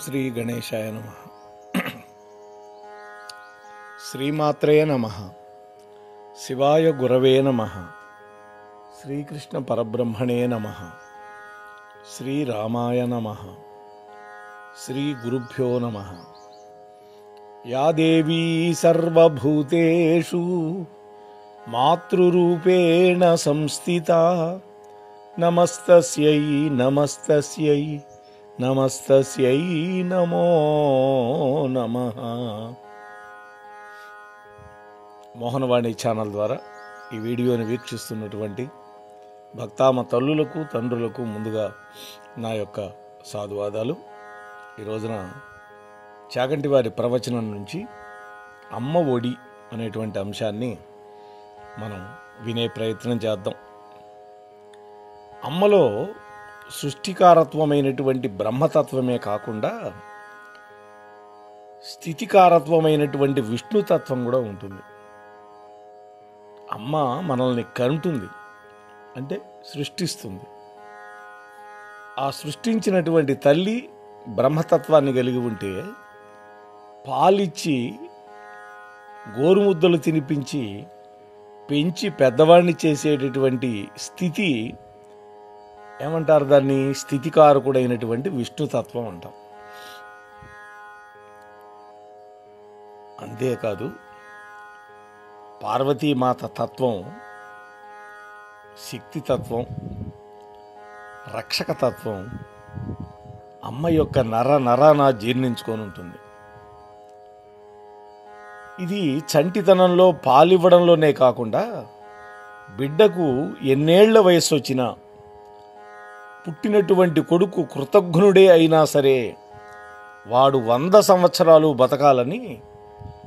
శ్రీ గణేశాయ నమః. శ్రీమాత్రే నమః. శివాయ గురవే నమః. శ్రీకృష్ణ పరబ్రహ్మణే నమః. శ్రీరామాయ నమః. శ్రీ గురుభ్యో నమః. యా దేవీ సర్వభూతేషు మాతృరూపేణ సంస్థితా నమస్తస్యై నమస్తస్యై నమస్తస్యై నమో నమః. మోహనవాణి ఛానల్ ద్వారా ఈ వీడియోని వీక్షిస్తున్నటువంటి భక్తామ తల్లులకు తండ్రులకు ముందుగా నా యొక్క సాధువాదాలు. ఈ రోజున చాగంటి వారి ప్రవచనం నుంచి అమ్మ ఒడి అనేటువంటి అంశాన్ని మనం వినే ప్రయత్నం చేద్దాం. అమ్మలో సృష్టికారత్వమైనటువంటి బ్రహ్మతత్వమే కాకుండా స్థితికారత్వమైనటువంటి విష్ణుతత్వం కూడా ఉంటుంది. అమ్మ మనల్ని కంటుంది, అంటే సృష్టిస్తుంది. ఆ సృష్టించినటువంటి తల్లి బ్రహ్మతత్వాన్ని కలిగి ఉంటే పాలిచ్చి గోరుముద్దలు తినిపించి పెంచి పెద్దవాడిని చేసేటటువంటి స్థితి ఏమంటారు? దాన్ని స్థితికారకుడైనటువంటి విష్ణుతత్వం అంటాం. అంతేకాదు, పార్వతీమాత తత్వం, శక్తితత్వం, రక్షకతత్వం అమ్మ యొక్క నరాన జీర్ణించుకొని ఉంటుంది. ఇది చంటితనంలో పాలివ్వడంలోనే కాకుండా బిడ్డకు ఎన్నేళ్ల వయస్సు వచ్చినా పుట్టినటువంటి కొడుకు కృతజ్ఞుడే అయినా సరే వాడు 100 సంవత్సరాలు బతకాలని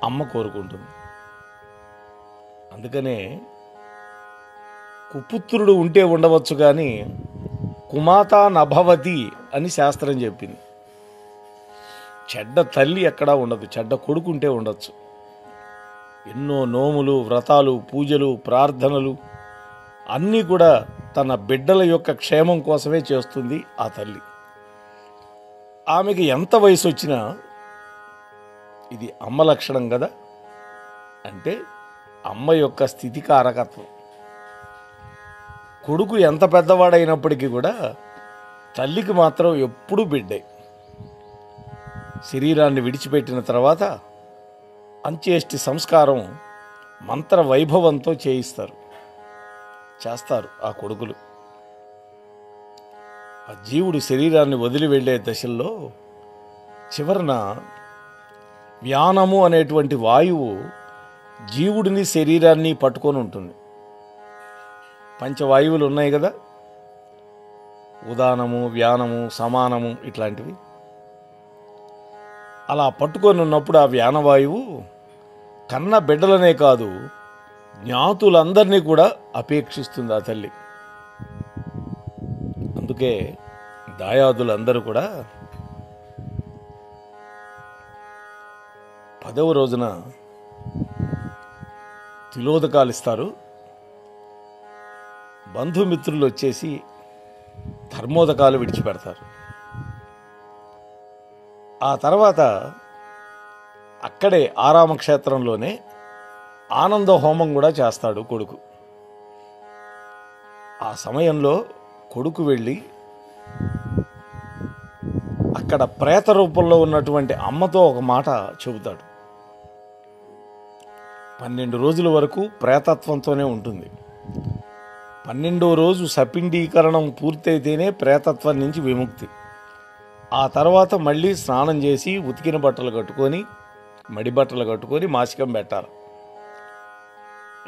అమ్మ కోరుకుంటుంది. అందుకనే కుపుత్రుడు ఉంటే ఉండవచ్చు కానీ కుమాత నభవతి అని శాస్త్రం చెప్పింది. చెడ్డ తల్లి ఎక్కడా ఉండదు, చెడ్డ కొడుకు ఉంటే ఉండొచ్చు. ఎన్నో నోములు, వ్రతాలు, పూజలు, ప్రార్థనలు అన్నీ కూడా తన బిడ్డల యొక్క క్షేమం కోసమే చేస్తుంది ఆ తల్లి. ఆమెకి ఎంత వయసు వచ్చినా ఇది అమ్మ లక్షణం కదా. అంటే అమ్మ యొక్క స్థితికారకత్వం. కొడుకు ఎంత పెద్దవాడైనప్పటికీ కూడా తల్లికి మాత్రం ఎప్పుడూ బిడ్డే. శరీరాన్ని విడిచిపెట్టిన తర్వాత అంత్యేష్టి సంస్కారం మంత్ర వైభవంతో చేస్తారు ఆ కొడుకులు. ఆ జీవుడు శరీరాన్ని వదిలి వెళ్ళే దశల్లో చివరన వ్యానము అనేటువంటి వాయువు జీవుడిని శరీరాన్ని పట్టుకొని ఉంటుంది. పంచవాయువులు ఉన్నాయి కదా, ఉదానము, వ్యానము, సమానము, ఇట్లాంటివి. అలా పట్టుకొని ఉన్నప్పుడు ఆ వ్యానవాయువు కన్న బిడ్డలనే కాదు జ్ఞాతులందరినీ కూడా అపేక్షిస్తుంది ఆ తల్లి. అందుకే దాయాదులందరూ కూడా 10వ రోజున తిలోదకాలు ఇస్తారు. బంధుమిత్రులు వచ్చేసి ధర్మోదకాలు విడిచిపెడతారు. ఆ తర్వాత అక్కడే ఆరామక్షేత్రంలోనే ఆనంద హోమం కూడా చేస్తాడు కొడుకు. ఆ సమయంలో కొడుకు వెళ్ళి అక్కడ ప్రేత రూపంలో ఉన్నటువంటి అమ్మతో ఒక మాట చెబుతాడు. 12 రోజుల వరకు ప్రేతత్వంతోనే ఉంటుంది. 12వ రోజు సపిండీకరణం పూర్తయితేనే ప్రేతత్వం నుంచి విముక్తి. ఆ తర్వాత మళ్ళీ స్నానం చేసి ఉతికిన బట్టలు కట్టుకొని, మడి బట్టలు కట్టుకొని మాసికం పెట్టాలి.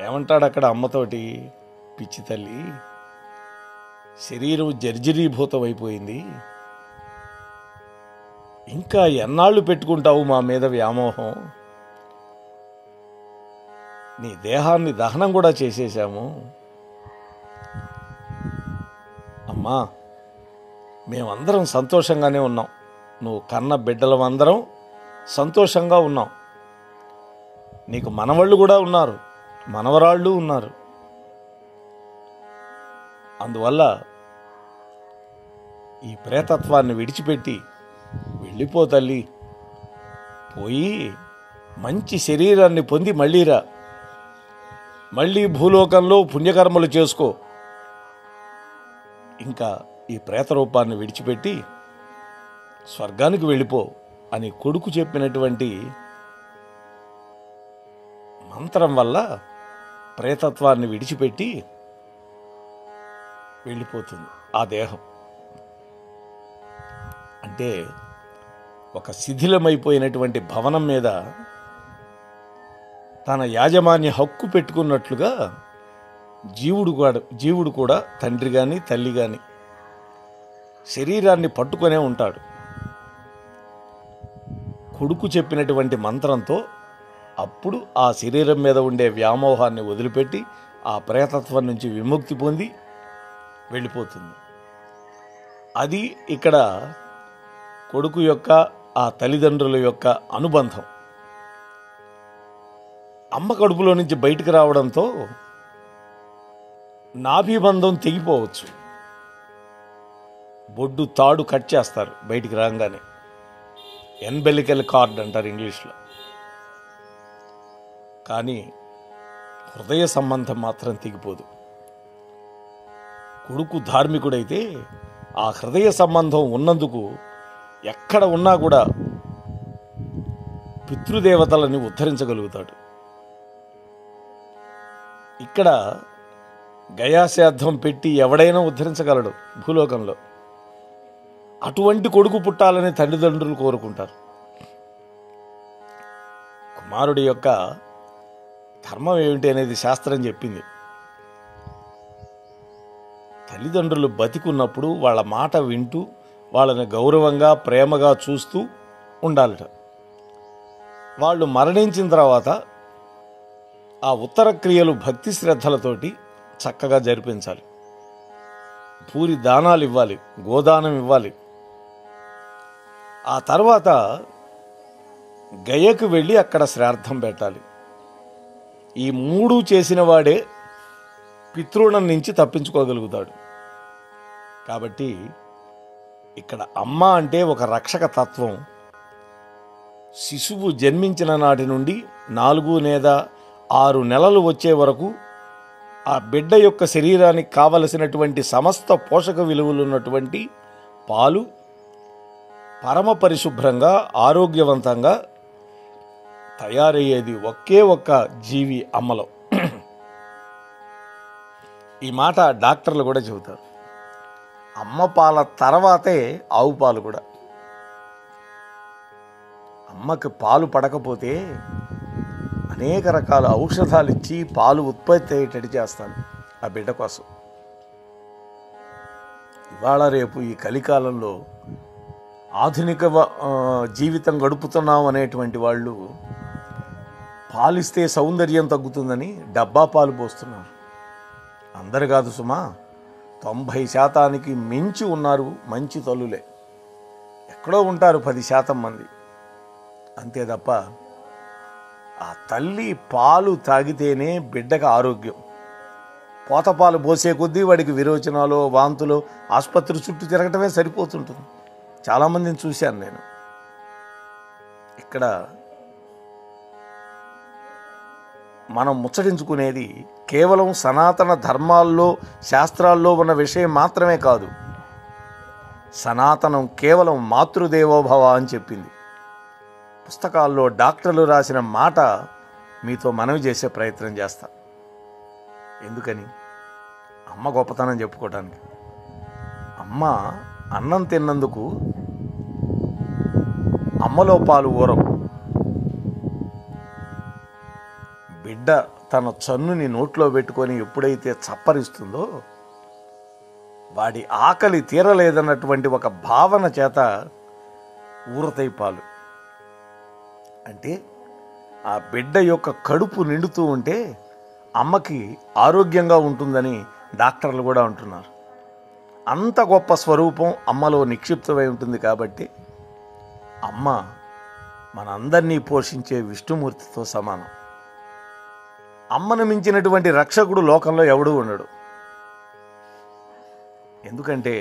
ఏమంటాడు అక్కడ అమ్మతోటి? పిచ్చి తల్లి, శరీరం జర్జరీభూతం అయిపోయింది, ఇంకా ఎన్నాళ్ళు పెట్టుకుంటావు మా మీద వ్యామోహం? నీ దేహాన్ని దహనం కూడా చేసేశాము. అమ్మా, మేమందరం సంతోషంగానే ఉన్నాం, నువ్వు కన్న బిడ్డలమందరం సంతోషంగా ఉన్నాం. నీకు మనవాళ్ళు కూడా ఉన్నారు, మనవరాళ్ళు ఉన్నారు. అందువల్ల ఈ ప్రేతత్వాన్ని విడిచిపెట్టి వెళ్ళి వెళ్ళిపో తల్లి, పోయి మంచి శరీరాన్ని పొంది మళ్ళీరా, మళ్ళీ భూలోకంలో పుణ్యకర్మలు చేసుకో, ఇంకా ఈ ప్రేతరూపాన్ని విడిచిపెట్టి స్వర్గానికి వెళ్ళిపో అని కొడుకు చెప్పినటువంటి మంత్రం వల్ల ప్రేతత్వాన్ని విడిచిపెట్టి వెళ్ళిపోతుంది ఆ దేహం. అంటే ఒక శిథిలమైపోయినటువంటి భవనం మీద తన యాజమాన్య హక్కు పెట్టుకున్నట్లుగా జీవుడు కూడా తండ్రి కానీ తల్లి కానీ శరీరాన్ని పట్టుకొనే ఉంటాడు. కొడుకు చెప్పినటువంటి మంత్రంతో అప్పుడు ఆ శరీరం మీద ఉండే వ్యామోహాన్ని వదిలిపెట్టి ఆ ప్రేతత్వం నుంచి విముక్తి పొంది వెళ్ళిపోతుంది. అది ఇక్కడ కొడుకు యొక్క ఆ తల్లిదండ్రుల యొక్క అనుబంధం. అమ్మ కడుపులో నుంచి బయటికి రావడంతో నాభిబంధం తెగిపోవచ్చు. బొడ్డు తాడు కట్ చేస్తారు బయటికి రాగానే, ఎన్బెలికల్ కార్డ్ అంటారు ఇంగ్లీష్లో. కానీ హృదయ సంబంధం మాత్రం తెగిపోదు. కొడుకు ధార్మికుడైతే ఆ హృదయ సంబంధం ఉన్నందుకు ఎక్కడ ఉన్నా కూడా పితృదేవతలని ఉద్ధరించగలుగుతాడు. ఇక్కడ గయాశ్రాద్ధం పెట్టి ఎవడైనా ఉద్ధరించగలడు భూలోకంలో. అటువంటి కొడుకు పుట్టాలని తల్లిదండ్రులు కోరుకుంటారు. కుమారుడి యొక్క ధర్మం ఏమిటి అనేది శాస్త్రం చెప్పింది. తల్లిదండ్రులు బతికున్నప్పుడు వాళ్ళ మాట వింటూ వాళ్ళని గౌరవంగా ప్రేమగా చూస్తూ ఉండాలట. వాళ్ళు మరణించిన తర్వాత ఆ ఉత్తర క్రియలు భక్తి శ్రద్ధలతోటి చక్కగా జరిపించాలి. పూరి దానాలు ఇవ్వాలి, గోదానం ఇవ్వాలి. ఆ తర్వాత గయకు వెళ్ళి అక్కడ శ్రాద్ధం పెట్టాలి. ఈ మూడు చేసిన వాడే పితృణం నుంచి తప్పించుకోగలుగుతాడు. కాబట్టి ఇక్కడ అమ్మ అంటే ఒక రక్షక తత్వం. శిశువు జన్మించిన నాటి నుండి 4 లేదా 6 నెలలు వచ్చే వరకు ఆ బిడ్డ యొక్క శరీరానికి కావలసినటువంటి సమస్త పోషక విలువలు ఉన్నటువంటి పాలు పరమ పరిశుభ్రంగా ఆరోగ్యవంతంగా తయారయ్యేది ఒకే ఒక్క జీవి అమ్మలో. ఈ మాట డాక్టర్లు కూడా చెబుతారు. అమ్మ పాల తర్వాతే ఆవు పాలు కూడా. అమ్మకి పాలు పడకపోతే అనేక రకాల ఔషధాలు ఇచ్చి పాలు ఉత్పత్తి అయ్యేటట్టు చేస్తాను ఆ బిడ్డ కోసం. ఇవాళ రేపు ఈ కలికాలంలో ఆధునిక జీవితం గడుపుతున్నాం అనేటువంటి వాళ్ళు పాలిస్తే సౌందర్యం తగ్గుతుందని డబ్బా పాలు పోస్తున్నారు. అందరు కాదు సుమా, 90% మించి ఉన్నారు మంచి తల్లులే. ఎక్కడో ఉంటారు 10% మంది. అంతే తప్ప ఆ తల్లి పాలు తాగితేనే బిడ్డకు ఆరోగ్యం. పోతపాలు పోసే కొద్దీ వాడికి విరోచనాలు, వాంతులు, ఆసుపత్రి చుట్టూ తిరగటమే సరిపోతుంటుంది. చాలామందిని చూశాను నేను. ఇక్కడ మనం ముచ్చటించుకునేది కేవలం సనాతన ధర్మాల్లో శాస్త్రాల్లో ఉన్న విషయం మాత్రమే కాదు. సనాతనం కేవలం మాతృదేవోభవ అని చెప్పింది. పుస్తకాల్లో డాక్టర్లు రాసిన మాట మీతో మనవి చేసే ప్రయత్నం చేస్తా. ఎందుకని? అమ్మ గొప్పతనం చెప్పుకోవటానికి. అమ్మ అన్నం తిన్నందుకు అమ్మలో పాలు ఊరవు. బిడ్డ తన చన్నుని నోట్లో పెట్టుకొని ఎప్పుడైతే చప్పరిస్తుందో వాడి ఆకలి తీరలేదన్నటువంటి ఒక భావన చేత ఊరతాయి పాలు. అంటే ఆ బిడ్డ యొక్క కడుపు నిండుతూ ఉంటే అమ్మకి ఆరోగ్యంగా ఉంటుందని డాక్టర్లు కూడా అంటున్నారు. అంత గొప్ప స్వరూపం అమ్మలో నిక్షిప్తమై ఉంటుంది. కాబట్టి అమ్మ మనందరినీ పోషించే విష్ణుమూర్తితో సమానం. అమ్మను మించినటువంటి రక్షకుడు లోకంలో ఎవడూ ఉండడు. ఎందుకంటే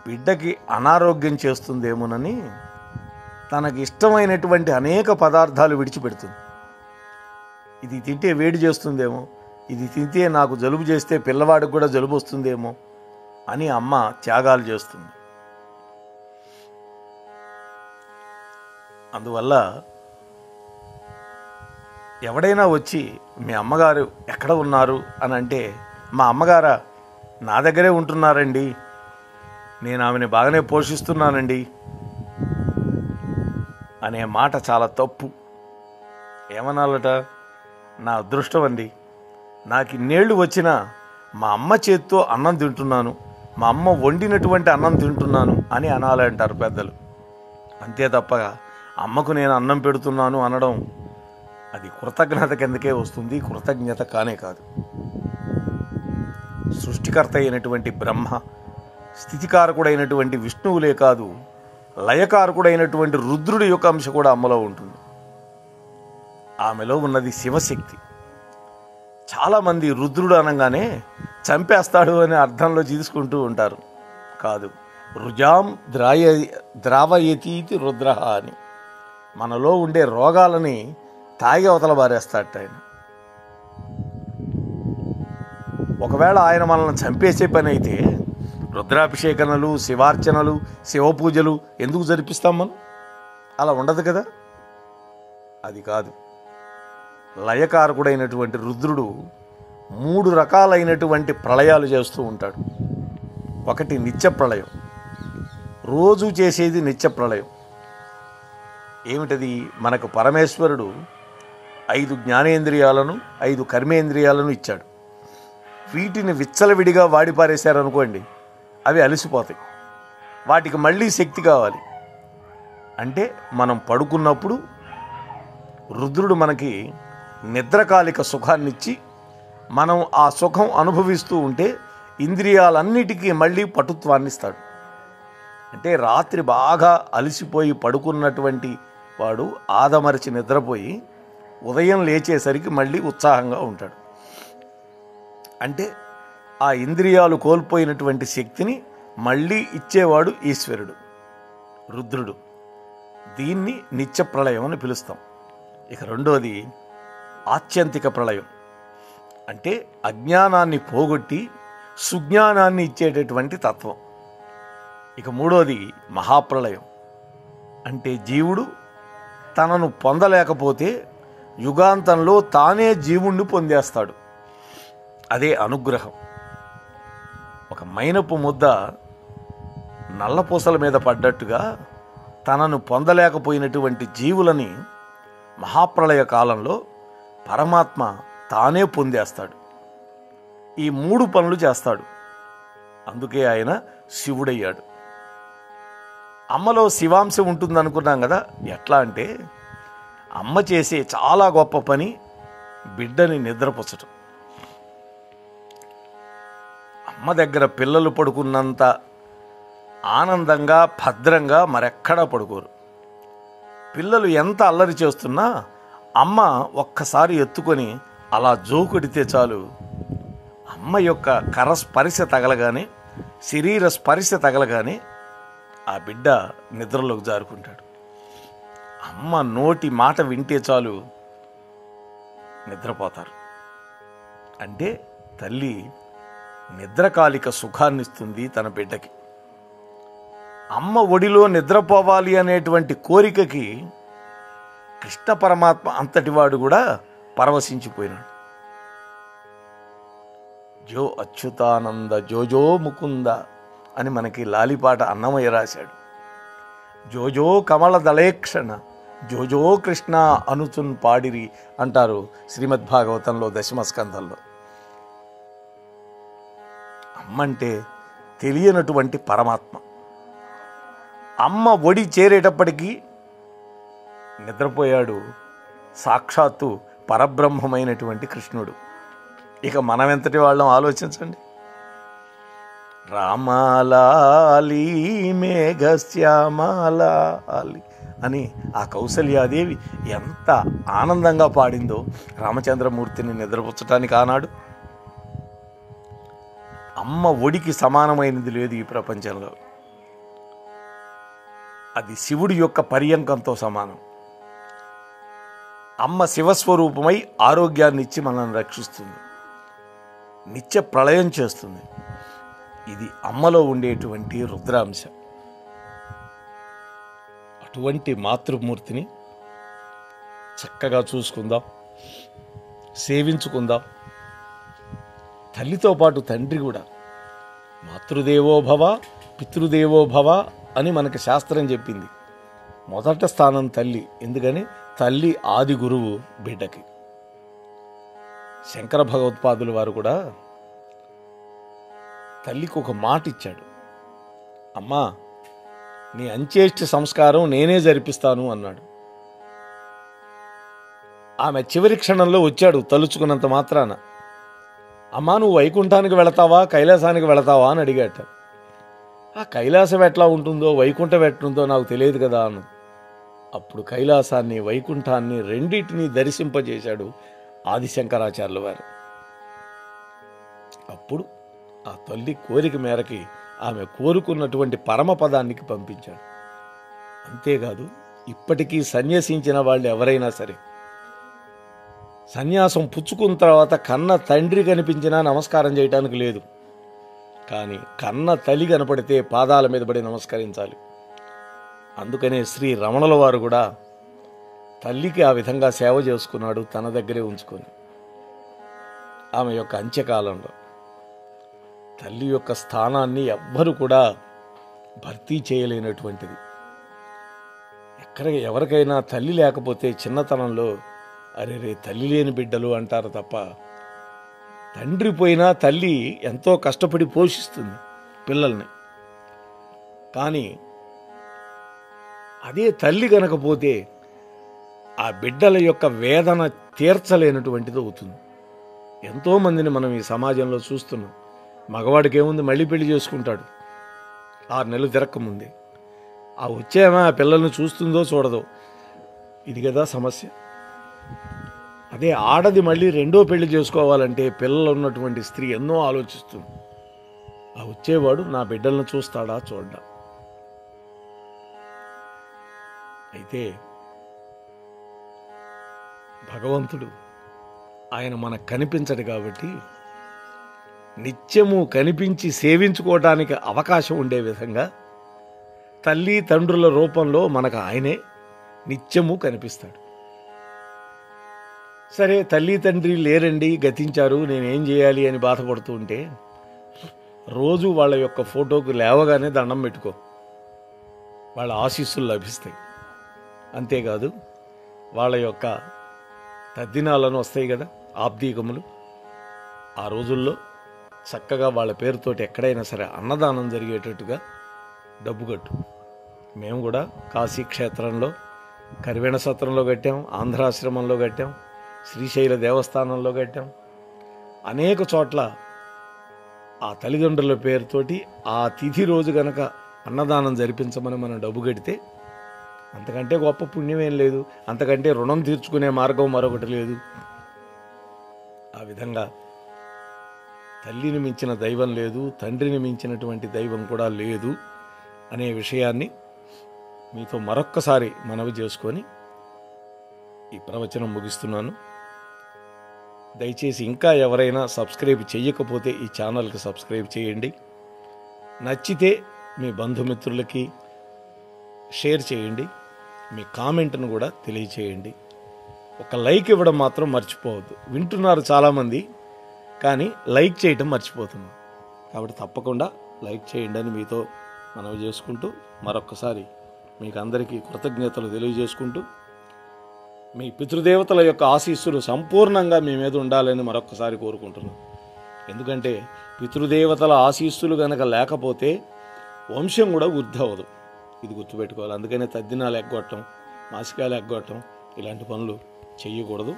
బిడ్డకి అనారోగ్యం చేస్తుందేమోనని తనకి ఇష్టమైనటువంటి అనేక పదార్థాలు విడిచిపెడుతుంది. ఇది తింటే వేడి చేస్తుందేమో, ఇది తింటే నాకు జలుబు చేస్తే పిల్లవాడికి కూడా జలుబు వస్తుందేమో అని అమ్మ త్యాగాలు చేస్తుంది. అందువల్ల ఎవడైనా వచ్చి మీ అమ్మగారు ఎక్కడ ఉన్నారు అని అంటే, మా అమ్మగారా నా దగ్గరే ఉంటున్నారండి, నేను ఆమెను బాగానే పోషిస్తున్నానండి అనే మాట చాలా తప్పు. ఏమనాలట, నా అదృష్టం అండి, నాకు ఇన్నేళ్ళు వచ్చినా మా అమ్మ చేత్తో అన్నం తింటున్నాను, మా అమ్మ వండినటువంటి అన్నం తింటున్నాను అని అనాలంటారు పెద్దలు. అంతే తప్ప అమ్మకు నేను అన్నం పెడుతున్నాను అనడం అది కృతజ్ఞత కిందకే వస్తుంది, కృతజ్ఞత కానే కాదు. సృష్టికర్త అయినటువంటి బ్రహ్మ, స్థితికారకుడైనటువంటి విష్ణువులే కాదు, లయకారకుడైనటువంటి రుద్రుడి యొక్క అంశ కూడా అమ్మలో ఉంటుంది. ఆమెలో ఉన్నది శివశక్తి. చాలామంది రుద్రుడు అనగానే చంపేస్తాడు అనే అర్థంలో తీసుకుంటూ ఉంటారు. కాదు, రుజాం ద్రావయతీతి రుద్ర అని మనలో ఉండే రోగాలని తాగి అవతల బారేస్తాడట ఆయన. ఒకవేళ ఆయన మనల్ని చంపేసే పని అయితే రుద్రాభిషేకనలు, శివార్చనలు, శివపూజలు ఎందుకు జరిపిస్తాం మనం? అలా ఉండదు కదా. అది కాదు, లయకారకుడైనటువంటి రుద్రుడు 3 రకాలైనటువంటి ప్రళయాలు చేస్తూ ఉంటాడు. ఒకటి నిత్య ప్రళయం, రోజు చేసేది నిత్య ప్రళయం. ఏమిటది? మనకు పరమేశ్వరుడు 5 జ్ఞానేంద్రియాలను 5 కర్మేంద్రియాలను ఇచ్చాడు. వీటిని విచ్చలవిడిగా వాడి పారేశారనుకోండి, అవి అలసిపోతాయి. వాటికి మళ్ళీ శక్తి కావాలి. అంటే మనం పడుకున్నప్పుడు రుద్రుడు మనకి నిద్రకాలిక సుఖాన్నిచ్చి మనం ఆ సుఖం అనుభవిస్తూ ఉంటే ఇంద్రియాలన్నిటికీ మళ్ళీ పటుత్వాన్ని ఇస్తాడు. అంటే రాత్రి బాగా అలసిపోయి పడుకున్నటువంటి వాడు ఆదమరిచి నిద్రపోయి ఉదయం లేచేసరికి మళ్ళీ ఉత్సాహంగా ఉంటాడు. అంటే ఆ ఇంద్రియాలు కోల్పోయినటువంటి శక్తిని మళ్ళీ ఇచ్చేవాడు ఈశ్వరుడు, రుద్రుడు. దీన్ని నిత్య ప్రళయం అని పిలుస్తాం. ఇక రెండోది ఆత్యంతిక ప్రళయం. అంటే అజ్ఞానాన్ని పోగొట్టి సుజ్ఞానాన్ని ఇచ్చేటటువంటి తత్వం. ఇక మూడోది మహాప్రళయం. అంటే జీవుడు తనను పొందలేకపోతే యుగాంతంలో తానే జీవుణ్ణి పొందేస్తాడు. అదే అనుగ్రహం. ఒక మైనపు ముద్ద నల్లపూసల మీద పడ్డట్టుగా తనను పొందలేకపోయినటువంటి జీవులని మహాప్రళయ కాలంలో పరమాత్మ తానే పొందేస్తాడు. ఈ 3 పనులు చేస్తాడు. అందుకే ఆయన శివుడయ్యాడు. అమ్మలో శివాంశం ఉంటుందనుకున్నాం కదా. ఎట్లా అంటే, అమ్మ చేసే చాలా గొప్ప పని బిడ్డని నిద్రపుచ్చటం. అమ్మ దగ్గర పిల్లలు పడుకున్నంత ఆనందంగా భద్రంగా మరెక్కడా పడుకోరు. పిల్లలు ఎంత అల్లరి చేస్తున్నా అమ్మ ఒక్కసారి ఎత్తుకొని అలా జోకొడితే చాలు, అమ్మ యొక్క కరస్పర్శ తగలగానే, శరీర స్పర్శ తగలగానే ఆ బిడ్డ నిద్రలోకి జారుకుంటాడు. అమ్మ నోటి మాట వింటే చాలు నిద్రపోతారు. అంటే తల్లి నిద్రకాలిక సుఖాన్నిస్తుంది తన బిడ్డకి. అమ్మ ఒడిలో నిద్రపోవాలి అనేటువంటి కోరికకి కృష్ణ పరమాత్మ అంతటివాడు కూడా పరవశించిపోయినాడు. జో అచ్యుతానంద జోజో ముకుంద అని మనకి లాలిపాట అన్నమయ్య రాశాడు. జోజో కమల దళేక్షణ జోజో కృష్ణ అనుచున్ పాడిరి అంటారు శ్రీమద్భాగవతంలో 10వ స్కంధంలో. అమ్మంటే తెలియనటువంటి పరమాత్మ. అమ్మ ఒడి చేరేటప్పటికీ నిద్రపోయాడు సాక్షాత్తు పరబ్రహ్మమైనటువంటి కృష్ణుడు. ఇక మనం ఎంతటి వాళ్ళం ఆలోచించండి. రామాలాలి మేఘశ్యామాలాలి అని ఆ కౌసల్యాదేవి ఎంత ఆనందంగా పాడిందో రామచంద్రమూర్తిని నిద్రపుచ్చటానికి ఆనాడు. అమ్మ ఒడికి సమానమైనది లేదు ఈ ప్రపంచంలో. అది శివుడి యొక్క పర్యంకంతో సమానం. అమ్మ శివస్వరూపమై ఆరోగ్యాన్ని ఇచ్చి మనల్ని రక్షిస్తుంది, నిత్య ప్రళయం చేస్తుంది. ఇది అమ్మలో ఉండేటువంటి రుద్రాంశ. అటువంటి మాతృమూర్తిని చక్కగా చూసుకుందాం, సేవించుకుందాం. తల్లితో పాటు తండ్రి కూడా మాతృదేవో భవ పితృదేవో భవ అని మనకి శాస్త్రం చెప్పింది. మొదట స్థానం తల్లి. ఎందుకని? తల్లి ఆది గురువు బిడ్డకి. శంకర భగవత్పాదులు వారు కూడా తల్లికి ఒక మాట ఇచ్చాడు. అమ్మా, నీ అంత్యేష్టి సంస్కారం నేనే జరిపిస్తాను అన్నాడు. ఆమె చివరి క్షణంలో వచ్చాడు తలుచుకున్నంత మాత్రాన. అమ్మా, నువ్వు వైకుంఠానికి వెళతావా కైలాసానికి వెళతావా అని అడిగాట. ఆ కైలాసం ఎట్లా ఉంటుందో వైకుంఠం ఎట్లుందో నాకు తెలియదు కదా అను. అప్పుడు కైలాసాన్ని వైకుంఠాన్ని రెండింటినీ దర్శింపజేశాడు ఆదిశంకరాచార్యుల వారు. అప్పుడు ఆ తల్లి కోరిక మేరకి ఆమె కోరుకున్నటువంటి పరమపదానికి పంపించాడు. అంతేకాదు, ఇప్పటికీ సన్యసించిన వాళ్ళు ఎవరైనా సరే సన్యాసం పుచ్చుకున్న తర్వాత కన్న తండ్రి కనిపించినా నమస్కారం చేయడానికి లేదు. కానీ కన్న తల్లి కనపడితే పాదాల మీద పడి నమస్కరించాలి. అందుకనే శ్రీ రమణుల వారు కూడా తల్లికి ఆ విధంగా సేవ చేసుకున్నాడు, తన దగ్గరే ఉంచుకొని. ఆమె యొక్క అంత్యకాలంలో తల్లి యొక్క స్థానాన్ని ఎవ్వరు కూడా భర్తీ చేయలేనటువంటిది. ఎవరికైనా తల్లి లేకపోతే చిన్నతనంలో అరే రే తల్లి లేని బిడ్డలు అంటారు తప్ప, తండ్రి పోయినా తల్లి ఎంతో కష్టపడి పోషిస్తుంది పిల్లల్ని. కానీ అదే తల్లి కనకపోతే ఆ బిడ్డల యొక్క వేదన తీర్చలేనటువంటిది అవుతుంది. ఎంతోమందిని మనం ఈ సమాజంలో చూస్తున్నాం. మగవాడికి ఏముంది, మళ్ళీ పెళ్లి చేసుకుంటాడు 6 నెలలు తిరక్కముందే. ఆ వచ్చేమా ఆ పిల్లల్ని చూస్తుందో చూడదో, ఇది కదా సమస్య. అదే ఆడది మళ్ళీ రెండో పెళ్లి చేసుకోవాలంటే పిల్లలు ఉన్నటువంటి స్త్రీ ఎన్నో ఆలోచిస్తుంది. ఆ వచ్చేవాడు నా బిడ్డలను చూస్తాడా చూడ్డా. అయితే భగవంతుడు ఆయన మనకు కనిపించడు కాబట్టి నిత్యము కనిపించి సేవించుకోవటానికి అవకాశం ఉండే విధంగా తల్లి తండ్రుల రూపంలో మనకు ఆయనే నిత్యము కనిపిస్తాడు. సరే, తల్లి తండ్రి లేరండి, గతించారు, నేనేం చేయాలి అని బాధపడుతూ ఉంటే రోజు వాళ్ళ యొక్క ఫోటోకు లేవగానే దండం పెట్టుకో, వాళ్ళ ఆశీస్సులు లభిస్తాయి. అంతేకాదు, వాళ్ళ యొక్క తద్దినాలను వస్తాయి కదా ఆబ్దీకములు, ఆ రోజుల్లో చక్కగా వాళ్ళ పేరుతోటి ఎక్కడైనా సరే అన్నదానం జరిగేటట్టుగా డబ్బు కట్టు. మేము కూడా కాశీ క్షేత్రంలో కరివేణ సత్రంలో కట్టాం, ఆంధ్రాశ్రమంలో కట్టాం, శ్రీశైల దేవస్థానంలో కట్టాం. అనేక చోట్ల ఆ తల్లిదండ్రుల పేరుతోటి ఆ తిథి రోజు గనక అన్నదానం జరిపించమని మనం డబ్బు కడితే అంతకంటే గొప్ప పుణ్యమేం లేదు, అంతకంటే రుణం తీర్చుకునే మార్గం మరొకటి లేదు. ఆ విధంగా తల్లిని మించిన దైవం లేదు, తండ్రిని మించినటువంటి దైవం కూడా లేదు అనే విషయాన్ని మీతో మరొక్కసారి మనవి చేసుకొని ఈ ప్రవచనం ముగిస్తున్నాను. దయచేసి ఇంకా ఎవరైనా సబ్స్క్రైబ్ చేయకపోతే ఈ ఛానల్కి సబ్స్క్రైబ్ చేయండి. నచ్చితే మీ బంధుమిత్రులకి షేర్ చేయండి, మీ కామెంట్ను కూడా తెలియచేయండి. ఒక లైక్ ఇవ్వడం మాత్రం మర్చిపోవద్దు. వింటున్నారు చాలామంది, కానీ లైక్ చేయటం మర్చిపోతున్నాం. కాబట్టి తప్పకుండా లైక్ చేయండి అని మీతో మనవి చేసుకుంటూ మరొక్కసారి మీకు అందరికీ కృతజ్ఞతలు తెలియజేసుకుంటూ మీ పితృదేవతల యొక్క ఆశీస్సులు సంపూర్ణంగా మీ మీద ఉండాలని మరొక్కసారి కోరుకుంటున్నాం. ఎందుకంటే పితృదేవతల ఆశీస్సులు కనుక లేకపోతే వంశం కూడా వృద్ధి అవ్వదు. ఇది గుర్తుపెట్టుకోవాలి. అందుకనే తద్దినాలు ఎగ్గొట్టడం, మాసికాలు ఎగ్గొట్టడం ఇలాంటి పనులు చేయకూడదు.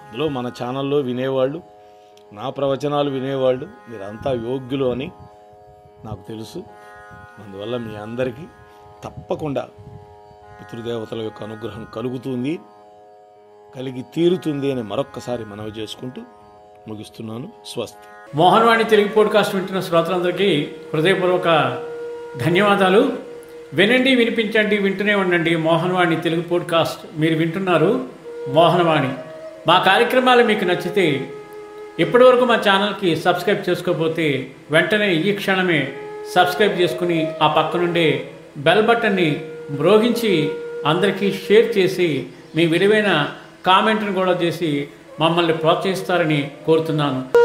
అందులో మన ఛానల్లో వినేవాళ్ళు, నా ప్రవచనాలు వినేవాళ్ళు మీరంతా యోగ్యులు అని నాకు తెలుసు. అందువల్ల మీ అందరికీ తప్పకుండా పితృదేవతల యొక్క అనుగ్రహం కలుగుతుంది, కలిగి తీరుతుంది అని మరొక్కసారి మనవి చేసుకుంటూ ముగిస్తున్నాను. స్వస్తి. మోహన్వాణి తెలుగు పోడ్కాస్ట్ వింటున్న శ్రోతలందరికీ హృదయపూర్వక ధన్యవాదాలు. వినండి, వినిపించండి, వింటూనే ఉండండి. మోహనవాణి తెలుగు పోడ్కాస్ట్ మీరు వింటున్నారు. మోహనవాణి. మా కార్యక్రమాలు మీకు నచ్చితే ఇప్పటివరకు మా ఛానల్కి సబ్స్క్రైబ్ చేసుకోకపోతే వెంటనే ఈ క్షణమే సబ్స్క్రైబ్ చేసుకుని ఆ పక్కనుండే బెల్ బటన్ని మ్రోగించి అందరికీ షేర్ చేసి మీ విలువైన కామెంట్ను కూడా చేసి మమ్మల్ని ప్రోత్సహిస్తారని కోరుతున్నాను.